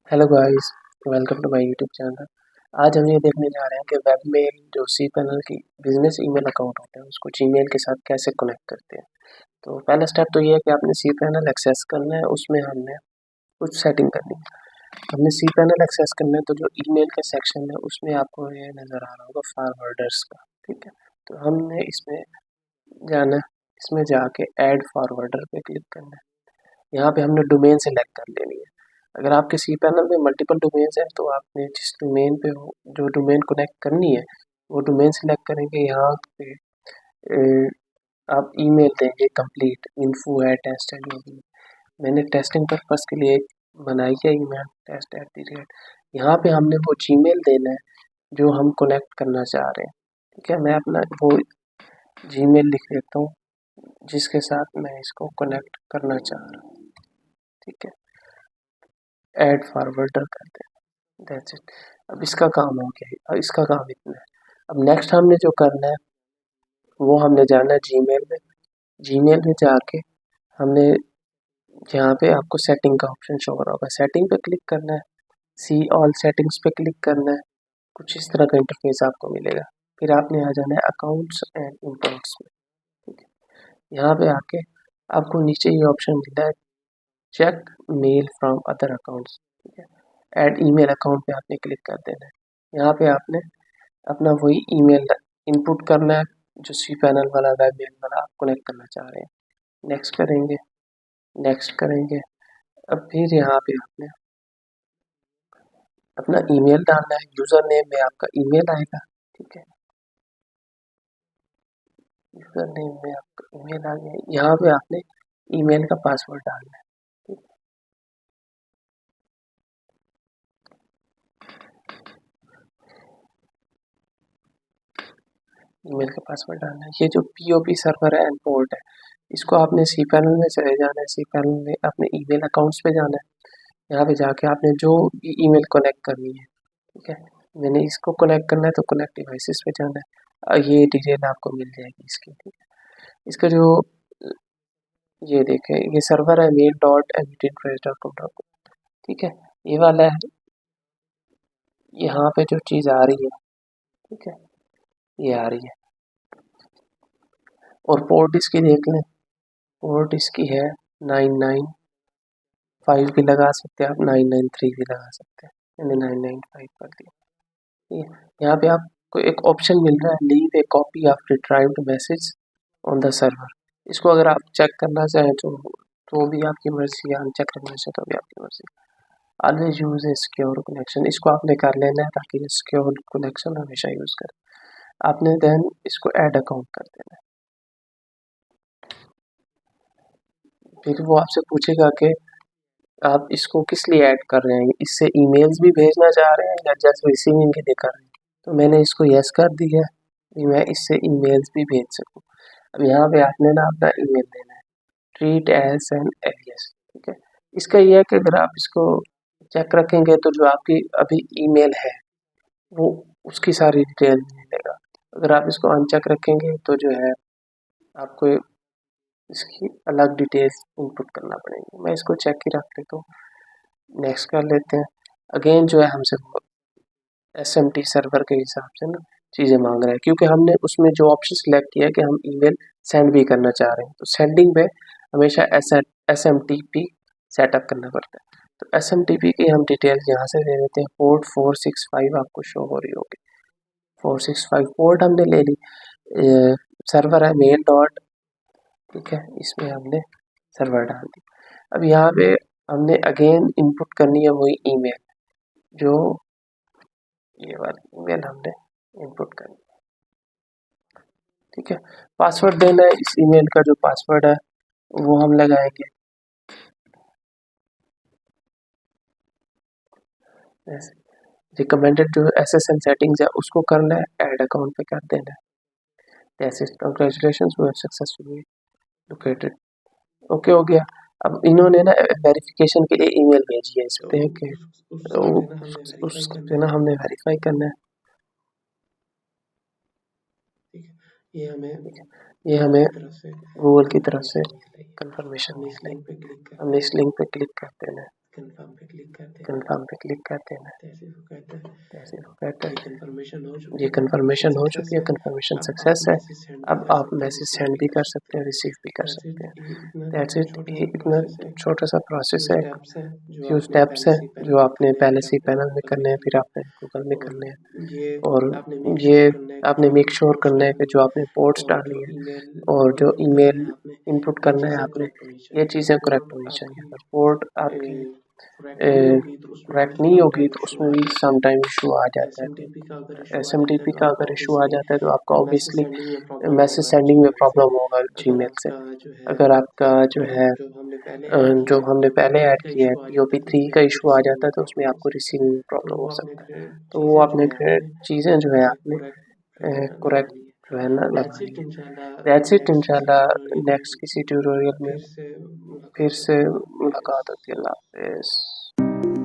Hello guys, welcome to my YouTube channel. आज हम ये देखने जा रहे हैं कि वेब मेल जो सी पैनल की बिजनेस ईमेल अकाउंट होता है उसको जीमेल के साथ कैसे कनेक्ट करते हैं। तो पहला स्टेप तो ये है कि आपने सी पैनल एक्सेस करना है, उसमें हमने कुछ सेटिंग करनी है। हमने सी पैनल एक्सेस करना है तो जो ईमेल का सेक्शन है उसमें आपको ये नज़र आ रहा होगा फॉरवर्डर्स का। ठीक है, तो हमने इसमें जाना है, इसमें जाके ऐड फॉरवर्डर पे क्लिक करना है। यहाँ पे हमने डोमेन सेलेक्ट कर लेनी है। अगर आपके सी पैनल में मल्टीपल डोमेन्स हैं तो आपने जिस डोमेन पे हो जो डोमेन कनेक्ट करनी है वो डोमेन सेलेक्ट करेंगे। यहाँ पे अ, आप ईमेल देंगे कंप्लीट इन्फो है टेस्ट है जो भी। मैंने टेस्टिंग पर्पस के लिए एक बनाई है email test at the rate. यहाँ पे हमने वो जीमेल देना है जो हम कनेक्ट करना चाह रहे हैं। ठीक है, मैं अपना वो जीमेल लिख लेता हूँ जिसके साथ मैं इसको कनेक्ट करना चाह रहा हूँ। ठीक है, ऐड फॉरवर्डर करते हैं, दैट्स इट। अब इसका काम हो गया, अब इसका काम इतना है। अब नेक्स्ट हमने जो करना है वो हमने जाना है जीमेल में। जीमेल में जाके हमने यहाँ पे आपको सेटिंग का ऑप्शन शो हो रहा होगा, सेटिंग पे क्लिक करना है, सी ऑल सेटिंग्स पे क्लिक करना है। कुछ इस तरह का इंटरफेस आपको मिलेगा। फिर आपने आ जाना है अकाउंट्स एंड इम्पोर्ट्स में। ठीक है, यहाँ पे आके आपको नीचे ये ऑप्शन मिलता है check mail from other accounts. ठीक है, ऐड ईमेल अकाउंट पे आपने क्लिक कर देना है। यहाँ पे आपने अपना वही ईमेल इनपुट करना है जो सी पैनल वाला वेब मेल वाला आप कनेक्ट करना चाह रहे हैं। नेक्स्ट करेंगे, नेक्स्ट करेंगे। अब फिर यहाँ पे आपने अपना ईमेल डालना है, यूज़र नेम में आपका ईमेल आएगा। ठीक है, यूज़र नेम में आपका ईमेल आ गया। यहाँ पे आपने ईमेल का पासवर्ड डालना है। ठीक है, ईमेल का पासवर्ड डालना है। ये जो पीओपी सर्वर है एंड पोर्ट है इसको आपने सी पैनल में चले जाना है। सी पैनल में अपने ईमेल अकाउंट्स पे जाना है। यहाँ पे जाके आपने जो भी ईमेल कनेक्ट करनी है, ठीक है, मैंने इसको कनेक्ट करना है तो कनेक्ट डिवाइसेस पे जाना है। ये डिटेल आपको मिल जाएगी इसकी। ठीक है, इसका जो ये देखें ये सर्वर है mail dot M T dot com. ठीक है, ये वाला है। यहाँ पे जो चीज़ आ रही है, ठीक है, ये आ रही है। और पोर्ट इसकी देख लें, पोर्ट इसकी है 995 भी लगा सकते हैं आप, 993 भी लगा सकते हैं। मैंने 995 कर दिया। ठीक है, यहाँ पे आपको एक ऑप्शन मिल रहा है leave a copy of retrieved message on the server. इसको अगर आप चेक करना चाहें तो भी आपकी मर्जी है, अनचेक करना चाहें तो भी आपकी मर्जी। ऑलवेज यूज ए सिक्योर कनेक्शन, इसको आपने कर लेना है ताकि ये सिक्योर कनेक्शन हमेशा यूज करें। आपने देन इसको ऐड अकाउंट कर देना है। फिर वो आपसे पूछेगा कि आप इसको किस लिए ऐड कर रहे हैं, इससे ईमेल्स भी भेजना चाह रहे हैं या जस्ट रिसीविंग के लिए कर रहे हैं। तो मैंने इसको यस कर दिया कि मैं इससे ईमेल्स भी भेज सकूं। अब यहाँ पे आपने ना अपना ईमेल देना है, ट्रीट एज एन एलियास। ठीक है, इसका ये है कि अगर आप इसको चेक रखेंगे तो जो आपकी अभी ईमेल है वो उसकी सारी डिटेल मिलेगा। अगर आप इसको अनचेक रखेंगे तो जो है आपको इसकी अलग डिटेल्स इनपुट करना पड़ेगी। मैं इसको चेक ही रख लेता हूँ, नेक्स्ट कर लेते हैं। अगेन जो है हमसे एसएमटी सर्वर के हिसाब से ना चीज़ें मांग रहा है, क्योंकि हमने उसमें जो ऑप्शन सिलेक्ट किया है कि हम ईमेल सेंड भी करना चाह रहे हैं तो सेंडिंग में हमेशा S M T P setup करना पड़ता है। तो एस एम टी पी की हम डिटेल्स यहाँ से दे देते हैं। पोर्ट 465 आपको शो हो रही होगी, 465 पोर्ट हमने ले ली। सर्वर है मेल डॉट, ठीक है, इसमें हमने सर्वर डाल दी। अब यहाँ पे हमने अगेन इनपुट करनी है वही ईमेल, जो ये वाली ईमेल हमने इनपुट करनी है। ठीक है, पासवर्ड देना है। इस ईमेल का जो पासवर्ड है वो हम लगाएंगे। रिकमेंडेड जो एसएसएल सेटिंग्स है उसको करना है, ऐड अकाउंट पे कर देना है। जैसे congratulation we have successfully located, okay हो गया। अब इन्होंने ना वेरिफिकेशन के लिए ईमेल भेजी है इस पे कि उससे ना हमने वेरीफाई करना है। ये हमें गूगल की तरफ से कंफर्मेशन मिल रही। हमने इस लिंक पे क्लिक कर देना है। कन्फर्म पे क्लिक करते हैं। जैसे वो कहता है जैसे वो कहता ये है कंफर्मेशन हो चुकी ये है, कन्फर्मेशन हो सक्सेस चुकी है, है, कन्फर्मेशन अब आप सक्सेस है। मैसेज सेंड भी अब कर आप सकते हैं, मैसेज रिसीव सेंड भी भी कर कर सकते सकते हैं। हैं, रिसीव भी कर दैट्स सकते इट, हैं। ये इतना दैट्स इट, छोटा ये सा इतना प्रोसेस है, छोटा सा प्रोसेस फ्यू है, स्टेप्स हैं जो फ्यू आपने स्टेप्स पहले हैं सी जो पैनल में आपने करने हैं, पहले फिर से आपने पैनल में गूगल में करने हैं, फिर करने आपने गूगल में हैं, करने हैं। और ये और आपने मेक ये श्योर करना है कि आपने जो आपने मेक श्योर पोस्ट करना है कि डाली जो है आपने पोर्ट्स और डाली जो है ईमेल और जो इनपुट करना ईमेल है आपने, इनपुट ये करना है चीज़ें आपने, करेक्ट होनी ये चाहिए। चीज़ें अगर करेक्ट पोर्ट होनी चाहिए। आपकी अगर पोर्ट आपकी करेक्ट नहीं होगी तो उसमें भी करेक्ट नहीं सम होगी टाइम तो इशू उसमें आ भी जाता है। सम टाइम इशू आ जाता है। एसएमटीपी का अगर तो इशू आ जाता है एसएमटीपी तो का आपको अगर इशू आ ऑब्वियसली जाता है तो आपको मैसेज ऑब्वियसली सेंडिंग में प्रॉब्लम मैसेज होगा सेंडिंग में जीमेल से। प्रॉब्लम होगा अगर जीमेल से। आपका जो है अगर आपका जो है जो हमने पहले ऐड किया जो है हमने पहले पीओपी3 ऐड का किया है इशू आ जाता है तो POP3 उसमें का आपको इशू आ रिसीविंग जाता है तो उसमें प्रॉब्लम हो आपको सकती है। रिसीविंग तो प्रॉब्लम वो हो आपने सकता है। तो वो चीज़ें जो आपने है आपने चीज़ें जो है आपने करेक्ट जो है करेक्ट लगानी है। जो है ना दैट्स लगानी इट, है। इंशाल्लाह दैट्स इट, नेक्स्ट किसी इंशाल्लाह ट्यूटोरियल में नेक्स्ट किसी ट्यूटोरियल में फिर से फिर मुलाकात से होगी। अल्लाह हाफिज़। मुलाकात होती है। अल्लाह हाफ़िज़।